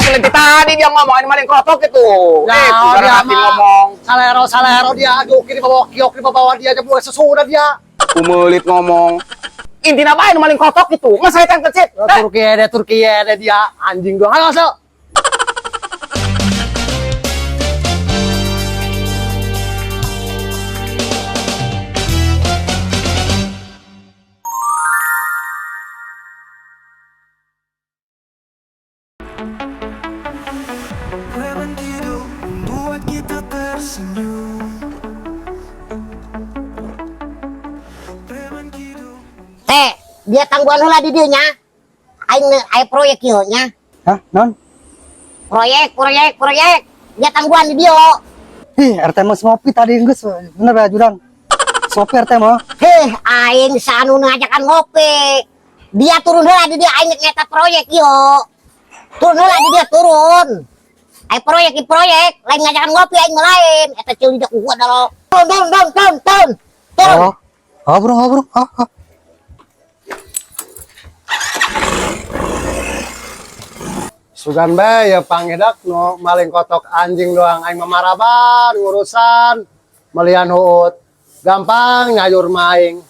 Nanti tadi dia ngomongin maling kotok itu. Dia ngomong. Salero dia joki di bawah kiok di bawah dia aja buat sesudah dia. Kumelit ngomong. Intinya apa maling kotok itu? Masa yang kecil. Turki ada dia anjing doang. Halo, Sel. Dia tangguhan heula di dieu nya. Aing proyek ieu nya. Hah, non? Proyek. Dia tangguhan di dieu. Ih, RT mah ngopi tadi geus bener ya Judan. Ngopi RT mah. Aing sanu ngajakan ngopi. Dia turun heula di dieu aing nyeta proyek ieu. Turun heula di dieu turun. Aing proyek, lain ngajakan ngopi aing lain. Eta ceuli dak gua dalo. Turun. Oh, bro. Sugan be ya pangedak no maling kotok anjing doang aing mamaraban urusan melian huut gampang nyayur maing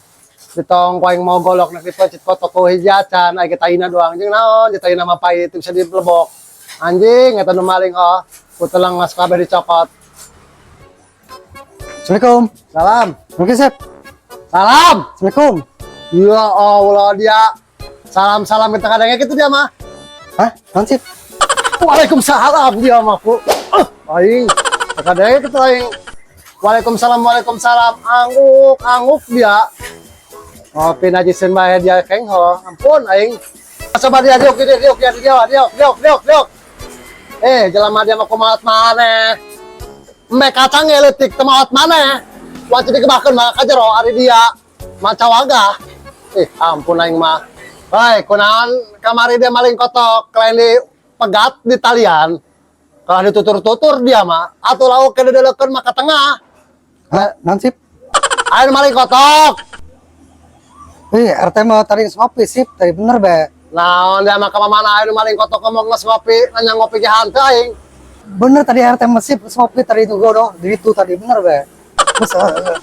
ditong ko aing mau golok nak dipecit kotok ko hijacan aing taina doang jeung naon ditaina mah pait bisa dilebok anjing eta nu maling putelang mas kabeh dicopot. Assalamualaikum. Salam. Oke, Sep. Salam. Assalamualaikum. Ya Allah dia salam kita kadangnya gitu dia mah. Hah? Non Sip? Waalaikumsalam dia mah ku. Aing kadangnya gitu aing. Waalaikumsalam. Angguk dia. Ngopi najisen bae dia keng ho. Ampun aing. Coba dia diuk. Jelema dia mah kumaot maneh. Mek kacang eletik teu maot maneh. Wajib dikebakeun mah ka jero ari dia. Maca wagah. Ampun aing mah. Hai, kunaon kamari dia maling kotok, kalian di pegat di talian. Kalau ditutur-tutur dia mah, atuh lauk ke dedeulekeun mah ka tengah. Hah, non Sip? Ayo maling kotok. Ih, RT mah tadi ngopi Sip, tadi bener be. Naon dia mah ka mana ayo maling kotok ngomong geus ngopi, nanya ngopi ge hanteu aing. Bener tadi RT mah Sip ngopi tadi itu godo, di itu tadi bener be. Terus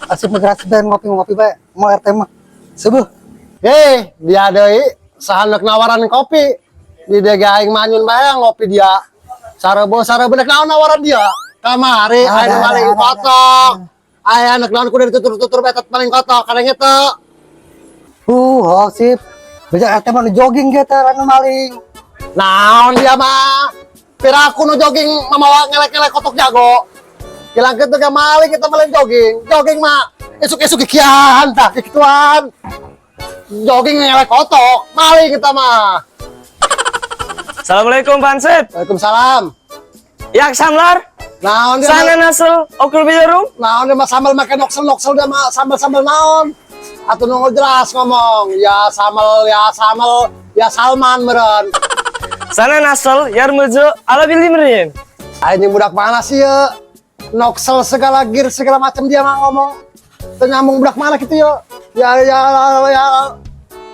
asip ngegeras be ngopi be, mau RT mah. Subuh. Dia deui sahandek nawaran kopi. Di dia aing manyun bae ngopi dia. Sarebo benek naon nawaran dia. Kamari aya maling kotok. Aya anak naon kudu ditutur-tutur betet maling kotok kadang teu. Oh, Sip. Beja RT mah jogging ge teh anu maling. Naon dia mah? Piraku nu jogging mamawa ngelek-ngelek kotok jago. Kilang kitu ge maling kita maling jogging. Jogging mah esuk-esuk kikian tah kituan. Jogging ngelek kotok, maling kita mah. Assalamualaikum Pansip. Waalaikumsalam. Yak samlar. Naon dia? Sana nasel okul bijarum. Naon dia mah sambal make noksel dia mah sambal naon? Atuh nu jelas ngomong. Ya Salman meureun. Sana nasel yarmujo ala bildi meureun. Anjing budak mana sih ya? Noksel segala gear segala macam dia mah ngomong. Teu nyambung budak mana gitu ya? Ya.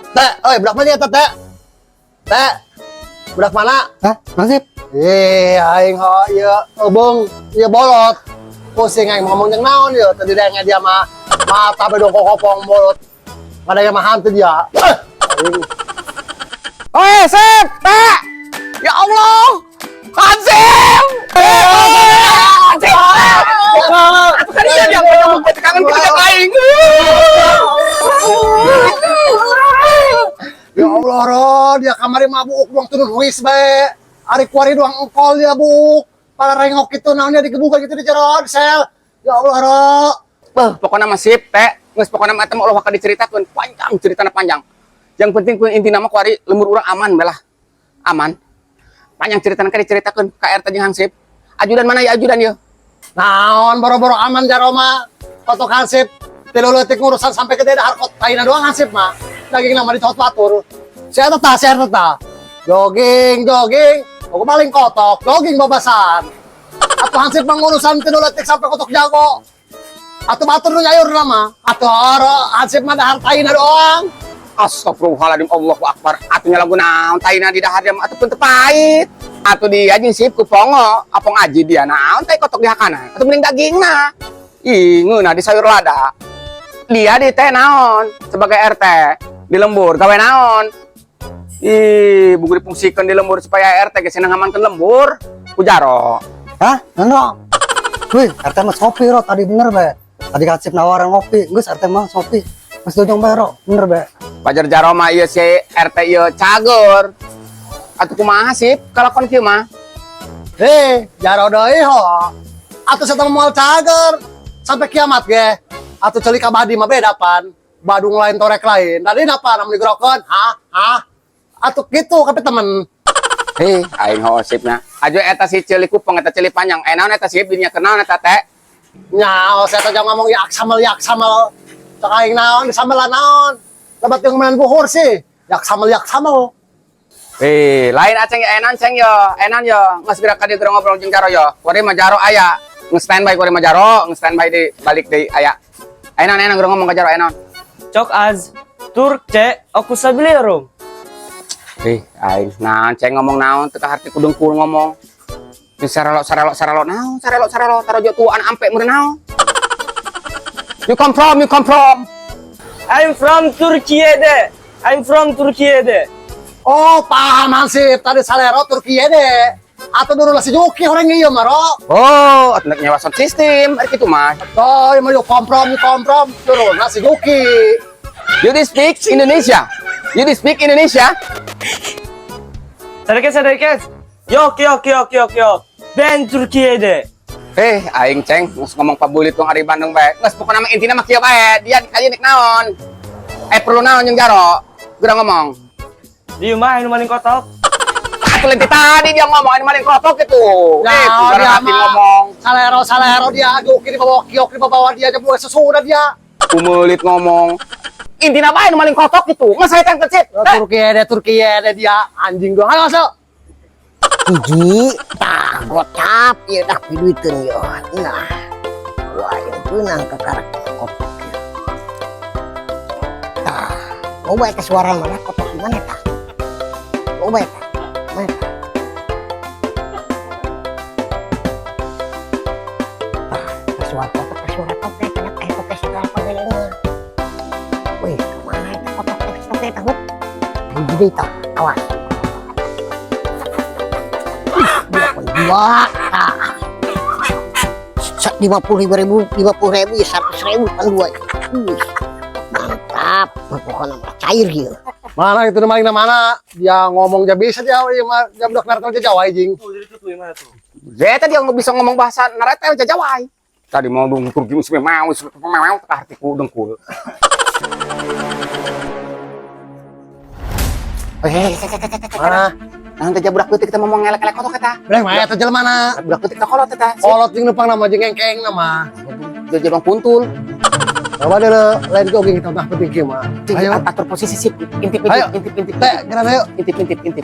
Teh, budak mana ya teh? Teh. Budak mana? Hah, non Sip? Aing ho ieu eubung, ieu bolot. Pusing aing ngomong jeung naon ieu? Tadi dia mah mata bedong kokopong bolot. Padahal mah hantu dia. Sep, Pak. Ya Allah. Hansip. Hansip. Atuh kan dia ngomong kangen kita aing. Ya Allah, dia kamari mabuk doang turun huis bae. Ari kuari doang engkol dia buk. Para rengok itu naonnya digebukan gitu di jero sel. Ya Allah, Pokoknya masih teh, geus pokona mah eta mah ulah diceritakeun panjang ceritana panjang. Yang penting kun intina mah kuari lemur urang aman belah. Aman. Panjang ceritana ka diceritakeun ka RT jeung Hansip. Ajudan mana ya ajudan ieu? naon boro-boro aman jaro mah. Kotok Hansip. 3 leutik ngurusan sampai ke dahar kot taina doang Hansip mah. Daging nama dicot batur. Saya tetah. Jogging. Aku paling kotok, jogging babasan. Atau Hansip mengurusan 3 leutik sampai kotok jago. Atau batur nu nyayur nama. Atau Hansip mah dahar taina doang. Astagfirullahaladzim, Allahu Akbar. Atunya lagu naon taina di dahar dia mah atuh teu pahit. Atau dia jeung sip ku pongo, apong aji dia naon teh kotok di hakana. Atau mending dagingna. Ih, ngeuna di sayur lada. Dia di teh naon sebagai RT di lembur gawe naon. Ih, buku dipungsikeun di lembur supaya RT geus seneng ngamankeun lembur. Ku Jaro. Hah? Nano? Wih, RT mah Sopi ro, tadi bener be. Tadi kasih nawaran ngopi, gus RT mah Sopi. Mas Dojong be ro, bener be. Pajar Jaro mah ieu si RT ieu cager. Atuh kumaha sip kalakon kieu mah? Jaro deui ho. Atuh saya moal cager sampai kiamat ge. Atuh ceuli ka Badi mah beda pan. Badung lain torek lain. Tadi napa namun digerokon? Hah? Atuh gitu tapi temen. Aing ho sipna. Ajo eta si ceuli kupeng eta ceuli panjang. Naon eta sip dinya kenaon eta teh? Nya, saya teh ngomong yak samel. Cak aing naon disamelan naon. Lebat yang main buhur sih. Yak samel. Lain aceng ya enan yo. Geus gerak ka dieu ngobrol jeung Jaro yo. Kuari mah Jaro aya. Nge-standby kuari mah Jaro, nge-standby di balik deui aya. Enan geura ngomong ka Jaro enan. Cok az, Turk ce, aku sabili rom. Aing naon ceng ngomong naon teu ka harti ku dengkul ngomong. Di sarelo naon, sarelo tarojo tuan ampe meureun naon. You come from. I'm from Turkiye de. Oh, paham Hansip. Tadi salero Turkiye deh. Atau dulu lah si Juki orang ieu mah ro. Oh, atuh nyewa sound system, ari kitu mah. Oh, yang mau yuk komprom. Dulu lah si Juki. You speak Indonesia? Sedikit. Yok. Ben Turkiye de. Aing ceng, nges ngomong pabulit tong ari Bandung bae. Nges pokona mah intina mah kieu bae. Dia kaji nek naon. Perlu naon jeung Jaro? Geura ngomong. Di mah anu maling kotok. Atuh lenti tadi dia ngomong ini maling kotok gitu. Nah, dia mah ngomong. Salero dia. Juki di bawah kiok di bawah dia aja buat sesudah dia. Kumelit ngomong. Intina bae nu maling kotok gitu. Nges saya tang kecit. Turkiye deh dia. Anjing doang. Ayo masuk. Hiji, tah gocap ieu dah piduikeun yo. Nah. Wah, yang beunang ke karakter kotok ieu. Tah, loba eta suara mana kotok di mana tah? Loba eta. Mana tah? Tah, suara kotok tanya kotok segala pagayana. Wih, kemana eta kotok eta hut? Hiji deui tah, awas. Dua, 50.000 ya 100.000 kan dua. Mantap, pokoknya cair gitu. Mana itu maling mana? Dia ngomong aja bisa dia mah jam dok nartel aja Jawa anjing. Zeta dia nggak bisa ngomong bahasa naretel aja Jawa. Tadi mau dungkur gitu mau artiku dengkul. Mana? Nanti aja budak putih kita ngomong ngelek-ngelek kotok eta. Breng mah eta jelema mana? Budak putih kita kolot eta. Kolot jeung numpang nama jeung engkeng nama. Jadi bang puntul. Coba deh lain jogging kita udah penting kieu mah. Ayo atur posisi sip. Intip. Teh, geran ayo. Intip.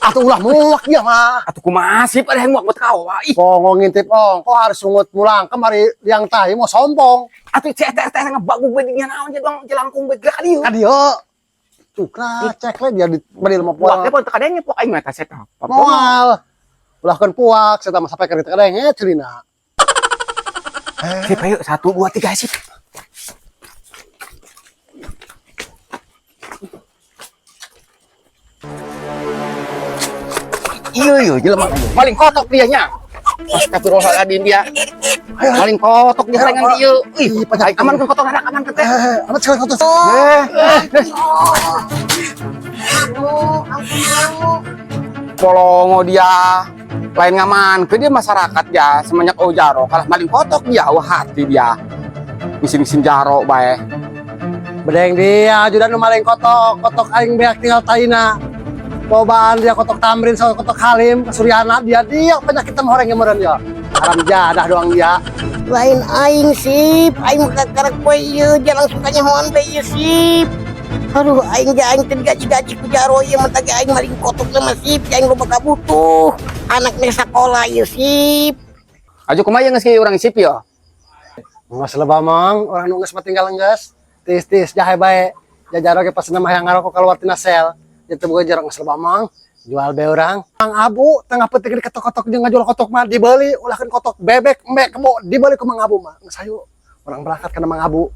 Atuh ulah muak dia mah. Atuh kumaha sip ada yang muak buat kau. Ih, Kok ngintip kok harus sungut mulang kemari liang tahi mau sombong. atuh cek teh ngebagu bedinya naon jadi bang jelangkung begerak dieu. Ka dieu. Cukra cek le dia di bari lemah puak. Puak teh kadenge puak aing mah eta seta. Moal. Ulahkeun puak saya mah sampai ka dieu kadenge ceulina. Sip ayo 1 2 3 sip. Iya jelema maling kotok dia nya. Astagfirullahaladzim dia. Maling kotok dia dengan dia. Ih, aman kan kotok anak aman kan teh. Amat sekali kotor. Polongo dia. Lain ngaman ke dia masyarakat ya semenjak Jaro kalah maling kotok dia hati dia. Misin Jaro bae. Bedeng dia ajudan nu maling kotok aing beak tinggal taina. Cobaan dia kotok Tamrin sama kotok Halim Suryana dia penyakit mah orang yang meureun ya. Haram jadah doang dia. Lain aing sip, aing makakarek poe ieu jalan sukanya hoan bae ieu sip. Aduh aing teh gaji ku Jaro ieu mah tadi aing maling kotok mah sip, aing loba kabutuh. Anaknya sekolah ieu sip. Ajo kumaha geus kieu urang sip ya. Geus lebah mang orang nu geus tinggal geus. Tis jahe bae. Jajaro ge pas mah yang ngarokok keluar tina sel. Itu bukan jarang ngeselba mang. Jual be orang. Mang Abu tengah petik di kotok-kotok jeung ngajual kotok mah dibeli ulahkeun kotok bebek embek kebo dibeli ke Mang Abu mah. Geus hayu. Orang berangkat kana Mang Abu.